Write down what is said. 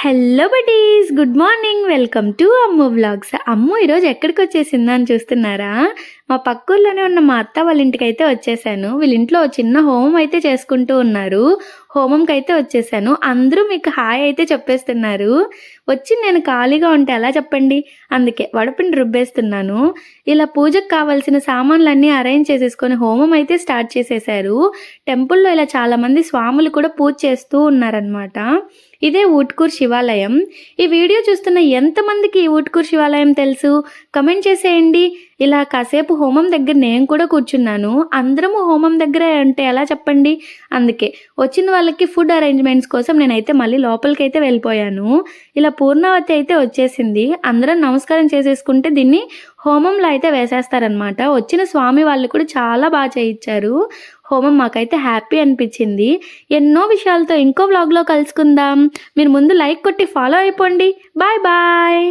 Hello buddies, good morning. Welcome to Ammu vlogs. Ammu ఈరోజు ఎక్కడికి వచ్చేసిందని చూస్తున్నారా? మా పక్కూర్లోనే ఉన్న మా అత్త వాళ్ళ ఇంటికి అయితే వచ్చేసాను. వీళ్ళ ఇంట్లో చిన్న హోమం అయితే చేసుకుంటూ ఉన్నారు. హోమంకి అయితే వచ్చేసాను. అందరూ మీకు హాయ్ అయితే చెప్పేస్తున్నారు. వచ్చి నేను ఖాళీగా ఉంటే ఎలా చెప్పండి, అందుకే వడపిండి రుబ్బేస్తున్నాను. ఇలా పూజకు కావాల్సిన సామాన్లన్నీ అరేంజ్ చేసేసుకొని హోమం అయితే స్టార్ట్ చేసేసారు. టెంపుల్లో ఇలా చాలామంది స్వాములు కూడా పూజ చేస్తూ ఉన్నారనమాట. ఇదే ఊట్కూరు శివాలయం. ఈ వీడియో చూస్తున్న ఎంతమందికి ఈ ఊట్కూరు శివాలయం తెలుసు కమెంట్ చేసేయండి. ఇలా కాసేపు హోమం దగ్గర నేను కూడా కూర్చున్నాను. అందరము హోమం దగ్గర అంటే ఎలా చెప్పండి, అందుకే వచ్చిన వాళ్ళకి ఫుడ్ అరేంజ్మెంట్స్ కోసం నేనైతే మళ్ళీ లోపలికైతే వెళ్ళిపోయాను. ఇలా పూర్ణావతి అయితే వచ్చేసింది. అందరం నమస్కారం చేసేసుకుంటే దీన్ని హోమంలో అయితే వేసేస్తారనమాట. వచ్చిన స్వామి వాళ్ళు కూడా చాలా బాగా చేయించారు హోమం. మాకైతే హ్యాపీ అనిపించింది. ఎన్నో విషయాలతో ఇంకో వ్లాగ్లో కలుసుకుందాం. మీరు ముందు లైక్ కొట్టి ఫాలో అయిపోండి. Bye bye.